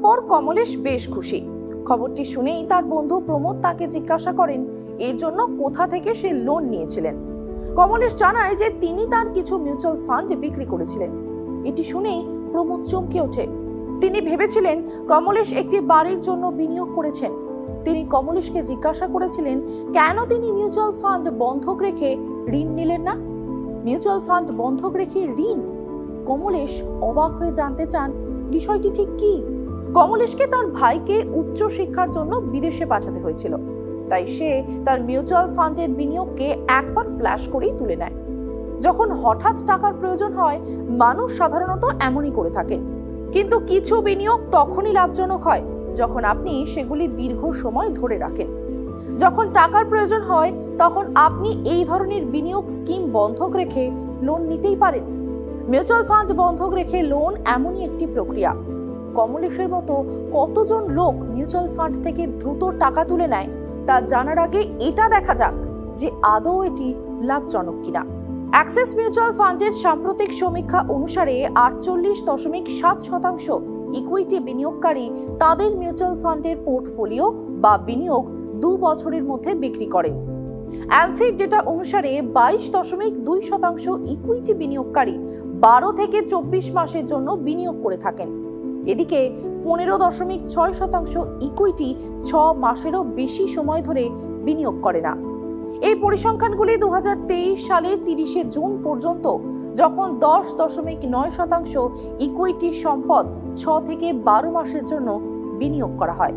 পর কমলেশ বেশ খুশি। খবরটি শুনেই তার বন্ধু প্রমোদ তাকে জিজ্ঞাসা করেন এর জন্য কোথা থেকে সে লোন নিয়েছিলেন। কমলেশ জানায় যে তিনি তার কিছু মিউচুয়াল ফান্ড বিক্রি করেছিলেন। এটি শুনেই প্রমোদ চমকে ওঠে। তিনি ভেবেছিলেন কমলেশ একটি বাড়ির জন্য বিনিয়োগ করেছেন। তিনি কমলেশকে জিজ্ঞাসা করেছিলেন কেন তিনি মিউচুয়াল ফান্ড বন্ধক রেখে ঋণ নিলেন না। মিউচুয়াল ফান্ড বন্ধক রেখে ঋণ? কমলেশ অবাক হয়ে জানতে চান বিষয়টি ঠিক কি। কমলেশকে তার ভাইকে উচ্চ শিক্ষার জন্য বিদেশে পাঠাতে হয়েছিল, তাই সে তার মিউচুয়াল ফান্ডের বিনিয়োগকে একবার ফ্ল্যাশ করেই তুলে নেয়। যখন হঠাৎ টাকার প্রয়োজন হয় মানুষ সাধারণত এমনই করে থাকেন, কিন্তু কিছু বিনিয়োগ তখনই লাভজনক হয় যখন আপনি সেগুলি দীর্ঘ সময় ধরে রাখেন। যখন টাকার প্রয়োজন হয় তখন আপনি এই ধরনের বিনিয়োগ স্কিম বন্ধক রেখে লোন নিতেই পারেন। মিউচুয়াল ফান্ড বন্ধক রেখে লোন এমনই একটি প্রক্রিয়া। কমলেশের মতো কতজন লোক মিউচুয়াল ফান্ড থেকে দ্রুত টাকা তুলে নেয় তা জানার আগে এটা দেখা যাক যে আদৌ এটি লাভজনক কিনা। অ্যাক্সিস মিউচুয়াল ফান্ডের সাম্প্রতিক সমীক্ষা অনুসারে 48.7% ইকুইটি বিনিয়োগকারী তাদের মিউচুয়াল ফান্ডের পোর্টফোলিও বা বিনিয়োগ 2 বছরের মধ্যে বিক্রি করেন। অ্যামফিড ডেটা অনুসারে 22.2% ইকুইটি বিনিয়োগকারী 12 থেকে 24 মাসের জন্য বিনিয়োগ করে থাকেন। এদিকে 15.6% ইকুইটি 6 মাসেরও বেশি সময় ধরে বিনিয়োগ করে না। এই পরিসংখ্যানগুলি 2023 সালের 30 জুন পর্যন্ত, যখন 10.9% ইকুইটি সম্পদ 6 থেকে 12 মাসের জন্য বিনিয়োগ করা হয়।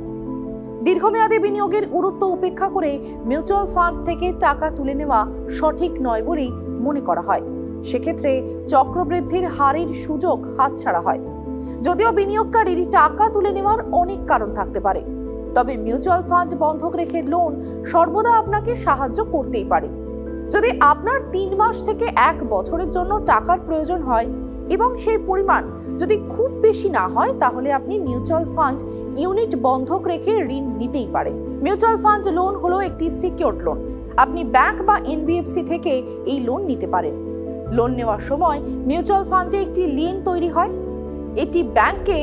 দীর্ঘমেয়াদী বিনিয়োগের গুরুত্ব উপেক্ষা করে মিউচুয়াল ফান্ড থেকে টাকা তুলে নেওয়া সঠিক নয় বলেই মনে করা হয়। সেক্ষেত্রে চক্রবৃদ্ধির হারের সুযোগ হাতছাড়া হয়। যদিও বিনিয়োগকারীর টাকা তুলে নেওয়ার অনেক কারণ থাকতে পারে, তবে মিউচুয়াল ফান্ড বন্ধক রেখে লোন সর্বদা আপনাকে সাহায্য করতেই পারে। যদি আপনার 3 মাস থেকে 1 বছরের জন্য টাকার প্রয়োজন হয় এবং সেই পরিমাণ যদি খুব বেশি না হয়, তাহলে আপনি মিউচুয়াল ফান্ড ইউনিট বন্ধক রেখে ঋণ নিতেই পারেন। মিউচুয়াল ফান্ড লোন হলো একটি সিকিউরড লোন। আপনি ব্যাংক বা এনবিএফসি থেকে এই লোন নিতে পারেন। লোন নেওয়ার সময় মিউচুয়াল ফান্ডে একটি লিন তৈরি হয়। এটি ব্যাংকে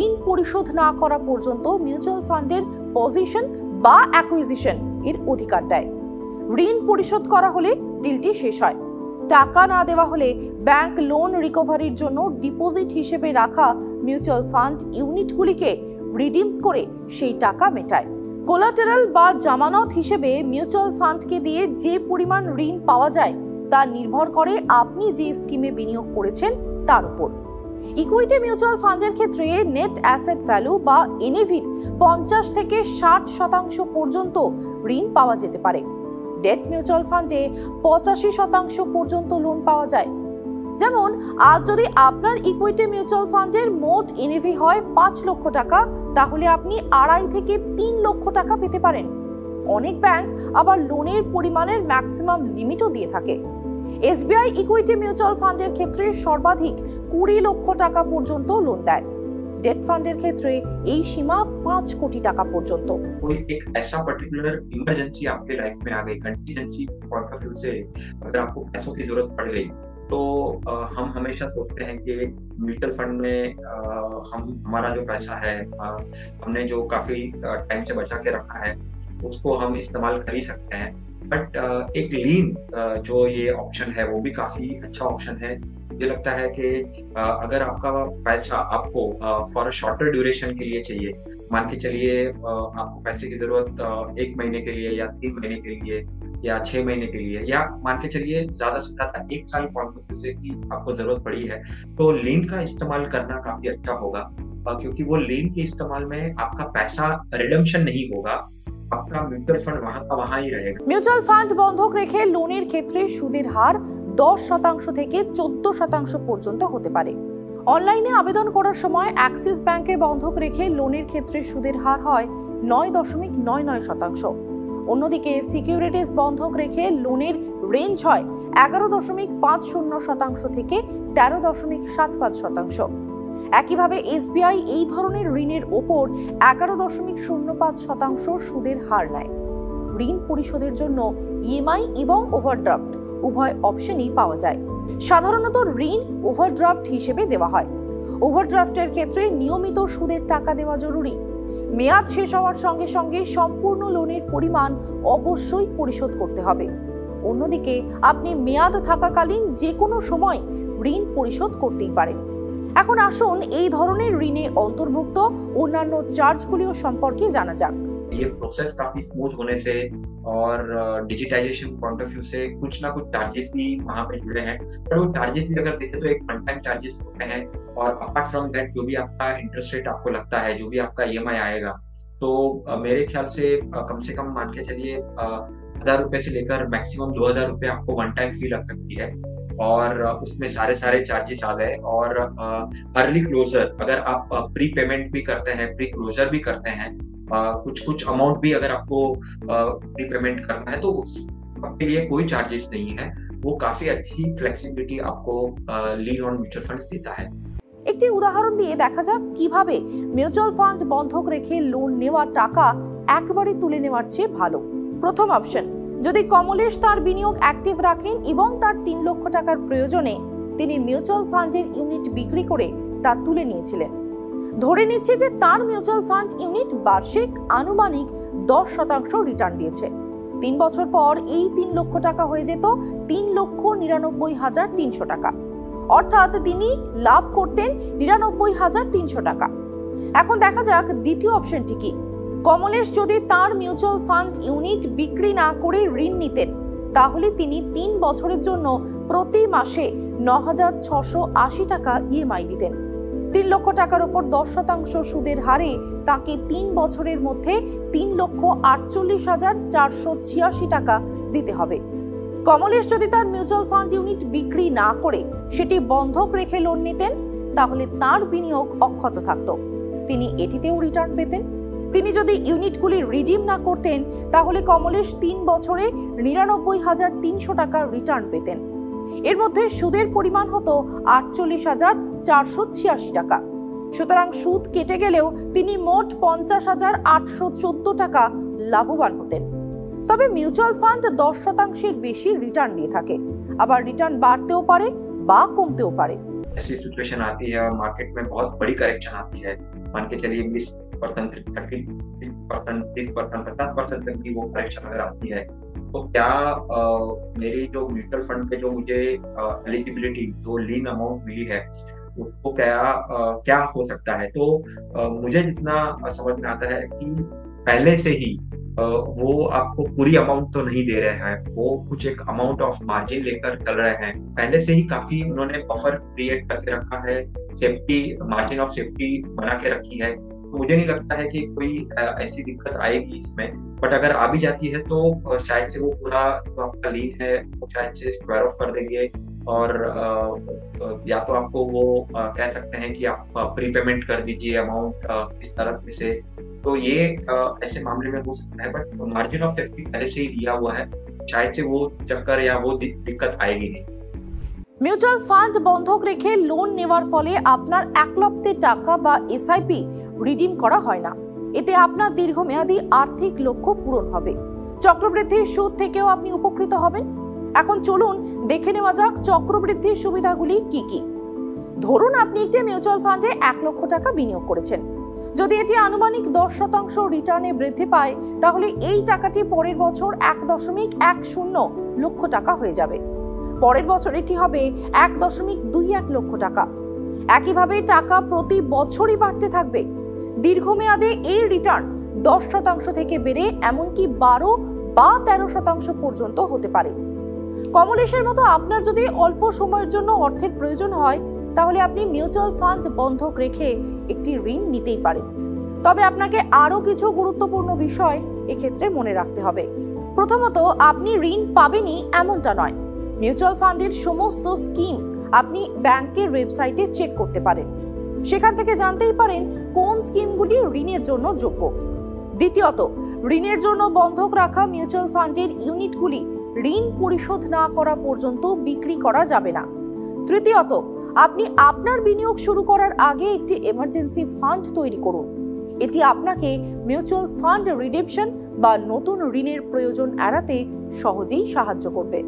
ঋণ পরিশোধ না করা পর্যন্ত মিউচুয়াল ফান্ডের পজিশন বা অ্যাকুইজিশন এর অধিকার দেয়। ঋণ পরিশোধ করা হলে ডিলটি শেষ হয়। টাকা না দেওয়া হলে ব্যাংক লোন রিকভারির জন্য ডিপোজিট হিসেবে রাখা মিউচুয়াল ফান্ড ইউনিটগুলিকে রিডিমস করে সেই টাকা মেটায়। কোলাটেরাল বা জামানত হিসেবে মিউচুয়াল ফান্ডকে দিয়ে যে পরিমাণ ঋণ পাওয়া যায় তা নির্ভর করে আপনি যে স্কিমে বিনিয়োগ করেছেন তার উপর। ইকুইটি মিউচুয়াল ফান্ডের ক্ষেত্রে নেট অ্যাসেট ভ্যালু বা এনএভির 50 থেকে 60% পর্যন্ত ঋণ পাওয়া যেতে পারে। ডেট মিউচুয়াল ফান্ডে 85% পর্যন্ত লোন পাওয়া যায়। যেমন আজ যদি আপনার ইকুইটি মিউচুয়াল ফান্ডের মোট এনএভি হয় 5 লক্ষ টাকা, তাহলে আপনি 2.5 থেকে 3 লক্ষ টাকা পেতে পারেন। অনেক ব্যাংক আবার লোনের পরিমাণের ম্যাক্সিমাম লিমিটও দিয়ে থাকে। এসবিআই ইকুইটি মিউচুয়াল ফান্ডের ক্ষেত্রে সর্বাধিক 20 লক্ষ টাকা পর্যন্ত লোন দেয়। डेट फंडের ক্ষেত্রে এই সীমা 5 কোটি টাকা পর্যন্ত। कोई एक ऐसा पर्टिकुलर इमरजेंसी आपके लाइफ में आ गई, कंटीजेंसी पॉइंट ऑफ व्यू से अगर आपको पैसों की जरूरत पड़ गई, तो हम हमेशा सोचते हैं कि म्यूचुअल फंड में हमारा जो पैसा है, हमने जो काफी टाइम से बचा के रखा है, उसको हम इस्तेमाल कर ही सकते हैं। बट एक लीन जो ये ऑप्शन है वो भी काफी अच्छा ऑप्शन है। मुझे लगता है कि अगर आपका पैसा आपको फॉर शॉर्टर ड्यूरेशन के लिए चाहिए, मान के चलिए आपको पैसे की जरूरत 1 महीने के लिए या 3 महीने के लिए या 6 महीने के लिए, या मान के चलिए ज्यादा से ज्यादा 1 साल पॉइंट ऑफ व्यू से की आपको जरूरत पड़ी है, तो लीन का इस्तेमाल करना काफी अच्छा होगा, क्योंकि वो लीन के इस्तेमाल में आपका पैसा रिडम्पशन नहीं होगा, आपका म्यूचुअल फंड वहां का वहां ही रहेगा। म्यूचुअल फांड বন্ধক রেখে লোনের ক্ষেত্রে সুদের হার 10% থেকে 14% পর্যন্ত হতে পারে। অনলাইনে আবেদন করার সময় অ্যাক্সিস ব্যাংকে বন্ধক রেখে লোনের ক্ষেত্রে সুদের হার হয় 9.99%। অন্যদিকে সিকিউরিটিজ বন্ধক রেখে লোনের রেঞ্জ হয় 11.50% থেকে 13.75%। একইভাবে এসবিআই এই ধরনের ঋণের ওপর 11.05% সুদের হার নেয়। ঋণ পরিশোধের জন্য ইএমআই এবং ওভারড্রাফট উভয় অপশনই পাওয়া যায়। সাধারণত ঋণ ওভারড্রাফট হিসেবে দেওয়া হয়। ওভারড্রাফটের ক্ষেত্রে নিয়মিত সুদের টাকা দেওয়া জরুরি। মেয়াদ শেষ হওয়ার সঙ্গে সঙ্গে সম্পূর্ণ লোনের পরিমাণ অবশ্যই পরিশোধ করতে হবে। অন্যদিকে আপনি মেয়াদ থাকাকালীন যে কোনো সময় ঋণ পরিশোধ করতেই পারেন। এখন আসুন এই ধরনের ঋণে অন্তর্ভুক্ত অন্যান্য চার্জগুলিও সম্পর্কে জানা যাক। ये प्रोसेस काफी स्मूथ होने से और डिजिटाइजेशन पॉइंट ऑफ व्यू से कुछ ना कुछ चार्जेस भी वहाँ पे जुड़े हैं, पर वो चार्जेस भी अगर देखें तो एक वन टाइम चार्जेस होते हैं। और अपार्ट फ्रॉम दैट जो भी आपका इंटरेस्ट रेट आपको लगता है, जो भी आपका EMI आएगा, तो मेरे ख्याल से कम मान के चलिए 1000 रुपए से लेकर मैक्सिमम 2000 रुपए आपको वन टाइम फी लग सकती है। और उसमें सारे चार्जेस आ गए। और अर्ली क्लोजर अगर आप प्री पेमेंट भी करते हैं, प्री क्लोजर भी करते हैं, कुछ अमाउंट भी अगर आपको प्री पेमेंट करना है, तो उसके लिए कोई चार्जेस नहीं है। वो काफी अच्छी फ्लेक्सिबिलिटी आपको लीन ऑन म्यूचुअल फंड देता है। একটি উদাহরণ দিয়ে দেখা যাক কিভাবে মিউচুয়াল ফান্ড বন্ধক রেখে লোন নেওয়া টাকা একবারে তুলে নেওয়ার চেয়ে ভালো। প্রথম অপশন, যদি কমলেশ তার বিনিয়োগ অ্যাক্টিভ রাখেন এবং তার 3 লক্ষ টাকার প্রয়োজনে তিনি মিউচুয়াল ফান্ডের ইউনিট বিক্রি করে তা তুলে নিয়েছিলেন। ধরে নিচ্ছে যে তার মিউচুয়াল ফান্ড ইউনিট বার্ষিক আনুমানিক 10% রিটার্ন দিয়েছে। 3 বছর পর এই 3 লক্ষ টাকা হয়ে যেত 3,99,300 টাকা, অর্থাৎ তিনি লাভ করতেন 99,300 টাকা। এখন দেখা যাক দ্বিতীয় অপশনটি কি। কমলেশ যদি তার মিউচুয়াল ফান্ড ইউনিট বিক্রি না করে ঋণ নিতেন, তাহলে তিনি 3 বছরের জন্য প্রতি মাসে 9,680 টাকা EMI দিতেন। 3 লক্ষ টাকার উপর 10% সুদের হারে তাকে 3 বছরের মধ্যে 3,48,486 টাকা দিতে হবে। কমলেশ যদি তার মিউচুয়াল ফান্ড ইউনিট বিক্রি না করে সেটি বন্ধক রেখে লোন নিতেন, তাহলে তার বিনিয়োগ অক্ষত থাকত, তিনি এটিতেও রিটার্ন পেতেন। তিনি যদি ইউনিটগুলি রিডিম না করতেন, তাহলে কমলেশ 3 বছরে 99,300 টাকা রিটার্ন পেতেন। এর মধ্যে সুদের পরিমাণ হতো 48,486 টাকা। সুতরাং সুদ কেটে গেলেও তিনি মোট 50,814 টাকা লাভবান হতেন। তবে মিউচুয়াল ফান্ড 10% বেশি রিটার্ন দিয়ে থাকে, আবার রিটার্ন বাড়তেও পারে বা কমতেও পারে। ऐसी सिचुएशन आती है, मार्केट में बहुत बड़ी करेक्शन आती है, मान के चलिए 20%, 30%, 30%, 50% तक की वो करेक्शन अगर आती है, तो क्या मेरी जो म्यूचुअल फंड पे जो मुझे एलिजिबिलिटी जो लीन अमाउंट मिली है, उसको क्या हो सकता है। तो मुझे जितना समझ में आता है कि पहले से ही वो आपको पूरी अमाउंट तो नहीं दे रहे हैं, वो कुछ एक अमाउंट ऑफ मार्जिन लेकर चल रहे हैं। पहले से ही काफी उन्होंने बफर क्रिएट करके रखा है, सेफ्टी, मार्जिन ऑफ सेफ्टी बना के रखी है। तो मुझे नहीं लगता है कि कोई ऐसी दिक्कत आएगी इसमें। बट अगर आ भी जाती है तो शायद से वो पूरा जो आपका लीन है वो शायद से स्क्वायर ऑफ कर देंगे। और या तो आपको वो कह सकते हैं कि आप प्रीपेमेंट कर दीजिए अमाउंट इस तरह से। तो ये ऐसे मामले में हो सकता है, बट मार्जिन ऑफ सेफ्टी पहले से ही लिया हुआ है, शायद से वो चक्कर या वो दिक्कत आएगी नहीं। মিউচুয়াল ফান্ড বন্ধক রেখে লোন নেওয়ার ফলে আপনার একলপ্তে টাকা বা SIP রিডিম করা হয় না। এতে আপনার দীর্ঘমেয়াদী আর্থিক লক্ষ্য পূরণ হবে, চক্রবৃদ্ধির সুদ থেকেও আপনি উপকৃত হবেন। এখন চলুন দেখে নেওয়া যাক চক্রবৃদ্ধির সুবিধাগুলি কি কি। ধরুন আপনি একটি মিউচুয়াল ফান্ডে 1 লক্ষ টাকা বিনিয়োগ করেছেন। যদি এটি আনুমানিক 10% রিটার্নে বৃদ্ধি পায়, তাহলে এই টাকাটি পরের বছর 1.10 লক্ষ টাকা হয়ে যাবে। পরের বছর এটি হবে 1.21 লক্ষ টাকা। একইভাবে টাকা প্রতি বছরই বাড়তে থাকবে। দীর্ঘমেয়াদে এই রিটার্ন 10% থেকে বেড়ে এমনকি 12 বা 13% পর্যন্ত হতে পারে। কমলেশের মতো আপনার যদি অল্প সময়ের জন্য অর্থের প্রয়োজন হয়, তাহলে আপনি মিউচুয়াল ফান্ড বন্ধক রেখে একটি ঋণ নিতেই পারেন। তবে আপনাকে আরো কিছু গুরুত্বপূর্ণ বিষয় এক্ষেত্রে মনে রাখতে হবে। প্রথমত, আপনি ঋণ পাবেনই এমনটা নয়। মিউচুয়াল ফান্ডের সমস্ত স্কিম আপনি ব্যাংকের ওয়েবসাইটে চেক করতে পারেন। সেখান থেকে জানতেই পারেন কোন স্কিমগুলি ঋণের জন্য যোগ্য। দ্বিতীয়ত, ঋণের জন্য বন্ধক রাখা মিউচুয়াল ফান্ডের ইউনিটগুলি ঋণ পরিশোধ না করা পর্যন্ত বিক্রি করা যাবে না। তৃতীয়ত, আপনি আপনার বিনিয়োগ শুরু করার আগে একটি এমার্জেন্সি ফান্ড তৈরি করুন। এটি আপনাকে মিউচুয়াল ফান্ড রিডেমশন বা নতুন ঋণের প্রয়োজন এড়াতে সহজেই সাহায্য করবে।